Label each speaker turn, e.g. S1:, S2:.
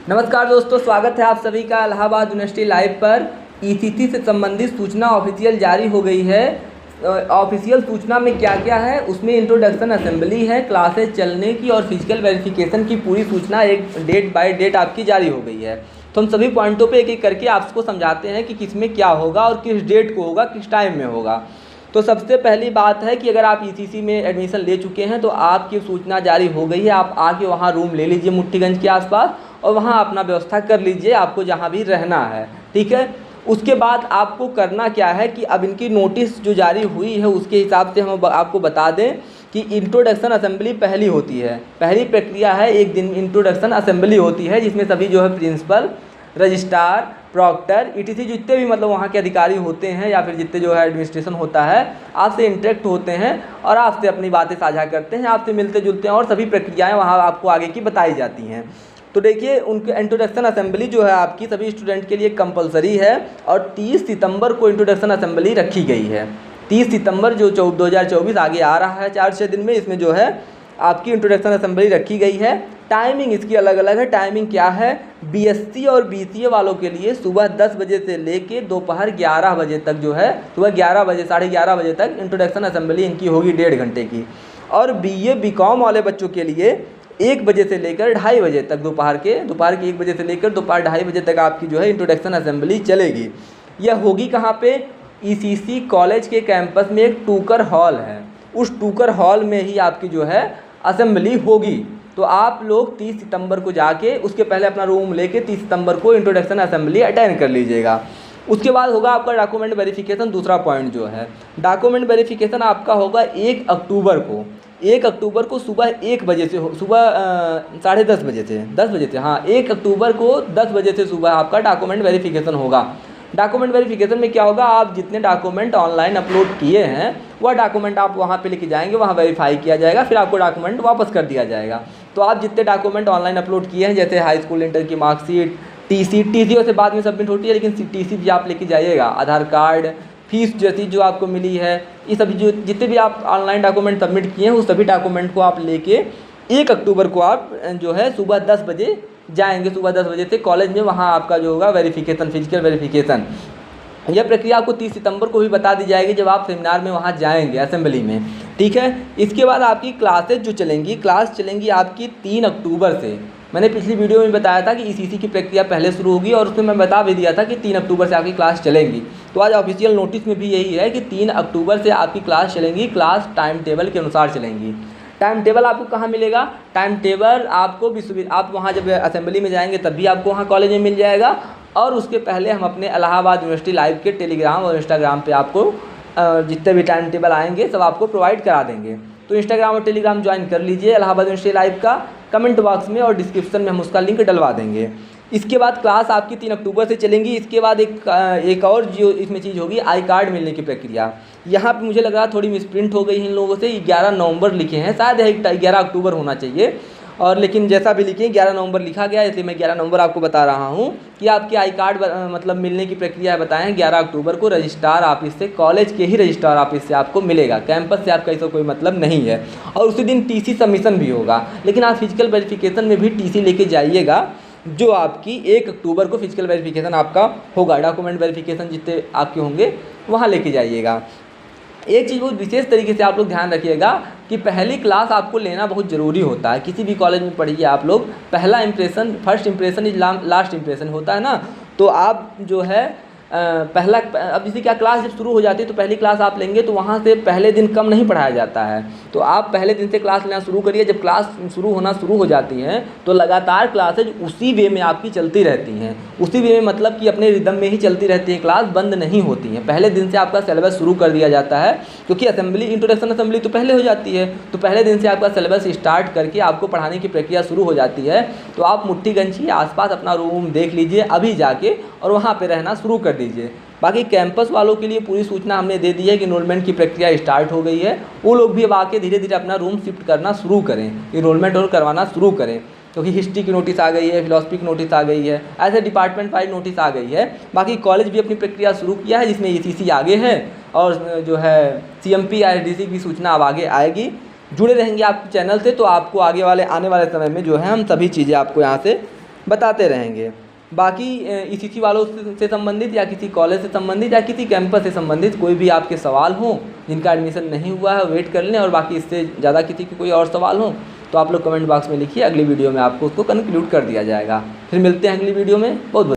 S1: नमस्कार दोस्तों, स्वागत है आप सभी का इलाहाबाद यूनिवर्सिटी लाइव पर। ईसीसी से संबंधित सूचना ऑफिशियल जारी हो गई है। ऑफिशियल सूचना में क्या क्या है उसमें इंट्रोडक्शन असेंबली है, क्लासेस चलने की और फिजिकल वेरिफिकेशन की पूरी सूचना एक डेट बाय डेट आपकी जारी हो गई है। तो हम सभी पॉइंटों पे एक एक करके आपको समझाते हैं कि किसमें क्या होगा और किस डेट को होगा, किस टाइम में होगा। तो सबसे पहली बात है कि अगर आप ईसीसी में एडमिशन ले चुके हैं तो आपकी सूचना जारी हो गई है। आप आके वहाँ रूम ले लीजिए मुट्ठीगंज के आसपास और वहाँ अपना व्यवस्था कर लीजिए, आपको जहाँ भी रहना है, ठीक है। उसके बाद आपको करना क्या है कि अब इनकी नोटिस जो जारी हुई है उसके हिसाब से हम आपको बता दें कि इंट्रोडक्शन असेंबली पहली होती है। पहली प्रक्रिया है, एक दिन इंट्रोडक्शन असेंबली होती है जिसमें सभी जो है प्रिंसिपल, रजिस्ट्रार, प्रॉक्टर, ईटीसी जितने भी मतलब वहाँ के अधिकारी होते हैं या फिर जितने जो है एडमिनिस्ट्रेशन होता है, आपसे इंटरेक्ट होते हैं और आपसे अपनी बातें साझा करते हैं, आपसे मिलते जुलते हैं और सभी प्रक्रियाएं वहाँ आपको आगे की बताई जाती हैं। तो देखिए, उनके इंट्रोडक्शन असेंबली जो है आपकी सभी स्टूडेंट के लिए कंपलसरी है और 30 सितंबर को इंट्रोडक्शन असेंबली रखी गई है। 30 सितंबर जो 2024 आगे आ रहा है 4-6 दिन में, इसमें जो है आपकी इंट्रोडक्शन असेंबली रखी गई है। टाइमिंग इसकी अलग अलग है। टाइमिंग क्या है, बीएससी और बीसीए वालों के लिए सुबह 10 बजे से लेके दोपहर 11 बजे तक जो है, सुबह 11 बजे 11:30 बजे तक इंट्रोडक्शन असेंबली इनकी होगी 1.5 घंटे की। और बीए बीकॉम वाले बच्चों के लिए 1 बजे से लेकर 2:30 बजे तक, दोपहर के 1 बजे से लेकर दोपहर 2:30 बजे तक आपकी जो है इंट्रोडक्शन असेंबली चलेगी। यह होगी कहाँ पे, ईसीसी कॉलेज के कैंपस में एक टूकर हॉल है, उस टूकर हॉल में ही आपकी जो है असेंबली होगी। तो आप लोग 30 सितंबर को जाके उसके पहले अपना रूम लेके 30 सितंबर को इंट्रोडक्शन असेंबली अटेंड कर लीजिएगा। उसके बाद होगा आपका डॉक्यूमेंट वेरिफिकेशन। दूसरा पॉइंट जो है डॉक्यूमेंट वेरिफिकेशन आपका होगा 1 अक्टूबर को। 1 अक्टूबर को सुबह 1 बजे से सुबह 10:30 बजे से 10 बजे से, हाँ, 1 अक्टूबर को 10 बजे से सुबह आपका डॉक्यूमेंट वेरिफिकेशन होगा। डॉक्यूमेंट वेरिफिकेशन में क्या होगा, आप जितने डॉक्यूमेंट ऑनलाइन अपलोड किए हैं वह डॉक्यूमेंट आप वहाँ पे लेके जाएंगे, वहाँ वेरीफाई किया जाएगा, फिर आपको डॉक्यूमेंट वापस कर दिया जाएगा। तो आप जितने डॉक्यूमेंट ऑनलाइन अपलोड किए हैं, जैसे हाई स्कूल इंटर की मार्कशीट, टीसी वैसे बाद में सबमिट होती है, लेकिन टीसी भी आप लेके जाइएगा, आधार कार्ड, फीस जैसी जो आपको मिली है, ये सभी जो जितने भी आप ऑनलाइन डॉक्यूमेंट सबमिट किए हैं उस सभी डॉक्यूमेंट को आप लेके 1 अक्टूबर को आप जो है सुबह 10 बजे जाएंगे। सुबह 10 बजे से कॉलेज में वहाँ आपका जो होगा वेरिफिकेशन, फिजिकल वेरिफिकेशन, यह प्रक्रिया आपको 30 सितंबर को भी बता दी जाएगी जब आप सेमिनार में वहाँ जाएंगे असेंबली में, ठीक है। इसके बाद आपकी क्लासेज जो चलेंगी, क्लास चलेंगी आपकी 3 अक्टूबर से। मैंने पिछली वीडियो में बताया था कि ईसीसी की प्रक्रिया पहले शुरू होगी और उसमें मैं बता भी दिया था कि 3 अक्टूबर से आपकी क्लास चलेंगी। तो आज ऑफिशियल नोटिस में भी यही है कि 3 अक्टूबर से आपकी क्लास चलेंगी, क्लास टाइम टेबल के अनुसार चलेंगी। टाइम टेबल आपको कहाँ मिलेगा, टाइम टेबल आपको आप वहाँ जब असेंबली में जाएंगे तब भी आपको वहाँ कॉलेज में मिल जाएगा। और उसके पहले हम अपने इलाहाबाद यूनिवर्सिटी लाइव के टेलीग्राम और इंस्टाग्राम पे आपको जितने भी टाइम टेबल आएंगे सब आपको प्रोवाइड करा देंगे। तो इंस्टाग्राम और टेलीग्राम ज्वाइन कर लीजिए इलाहाबाद यूनिवर्सिटी लाइव का। कमेंट बॉक्स में और डिस्क्रिप्शन में हम उसका लिंक डलवा देंगे। इसके बाद क्लास आपकी 3 अक्टूबर से चलेंगी। इसके बाद एक और जो इसमें चीज़ होगी, आई कार्ड मिलने की प्रक्रिया। यहाँ पे मुझे लग रहा है थोड़ी मिसप्रिंट हो गई है इन लोगों से, 11 नवंबर लिखे हैं, शायद 11 अक्टूबर होना चाहिए, और लेकिन जैसा भी लिखे 11 नवंबर लिखा गया, इसलिए मैं 11 नवंबर आपको बता रहा हूँ कि आपकी आई कार्ड मतलब मिलने की प्रक्रिया बताएं 11 अक्टूबर को रजिस्ट्रार ऑफिस से, कॉलेज के ही रजिस्ट्रार ऑफिस से आपको मिलेगा, कैंपस से आपका इसका कोई मतलब नहीं है। और उसी दिन टीसी सबमिशन भी होगा, लेकिन आप फिजिकल वेरिफिकेशन में भी टीसी लेके जाइएगा, जो आपकी 1 अक्टूबर को फिजिकल वेरिफिकेशन आपका होगा। डॉक्यूमेंट वेरिफिकेशन जितने आपके होंगे वहाँ लेके जाइएगा। एक चीज़ बहुत विशेष तरीके से आप लोग ध्यान रखिएगा कि पहली क्लास आपको लेना बहुत ज़रूरी होता है। किसी भी कॉलेज में पढ़िए आप लोग, पहला impression, first impression is last impression होता है ना। तो आप जो है पहला, अब जैसे क्या क्लास जब शुरू हो जाती है तो पहली क्लास आप लेंगे तो वहाँ से पहले दिन कम नहीं पढ़ाया जाता है। तो आप पहले दिन से क्लास लेना शुरू करिए। जब क्लास शुरू होना शुरू हो जाती हैं तो लगातार क्लासेज उसी वे में आपकी चलती रहती हैं। उसी वे में मतलब कि अपने रिदम में ही चलती रहती हैं, क्लास बंद नहीं होती हैं। पहले दिन से आपका सिलेबस शुरू कर दिया जाता है, क्योंकि असेंबली, इंट्रोडक्शन असेंबली तो पहले हो जाती है, तो पहले दिन से आपका सिलेबस स्टार्ट करके आपको पढ़ाने की प्रक्रिया शुरू हो जाती है। तो आप मुट्ठीगंज के आसपास अपना रूम देख लीजिए अभी जाके और वहाँ पर रहना शुरू कर दीजिए। बाकी कैंपस वालों के लिए पूरी सूचना हमने दे दी है कि इनरोलमेंट की प्रक्रिया स्टार्ट हो गई है। वो लोग भी अब आके धीरे धीरे अपना रूम शिफ्ट करना शुरू करें, इनरोलमेंट और करवाना शुरू करें, क्योंकि हिस्ट्री की नोटिस आ गई है, फिलॉसफी की नोटिस आ गई है, ऐसे डिपार्टमेंट वाइज नोटिस आ गई है। बाकी कॉलेज भी अपनी प्रक्रिया शुरू किया है, जिसमें ईसीसी आगे है और जो है सीएमपी आईआरडीसी की सूचना अब आगे आएगी। जुड़े रहेंगे आप चैनल से, तो आपको आने वाले समय में जो है हम सभी चीज़ें आपको यहाँ से बताते रहेंगे। बाकी ईसीसी वालों से संबंधित या किसी कॉलेज से संबंधित या किसी कैंपस से संबंधित कोई भी आपके सवाल हों जिनका एडमिशन नहीं हुआ है वेट कर लें, और बाकी इससे ज़्यादा किसी के कोई और सवाल हो तो आप लोग कमेंट बॉक्स में लिखिए, अगली वीडियो में आपको उसको कंक्लूड कर दिया जाएगा। फिर मिलते हैं अगली वीडियो में। बहुत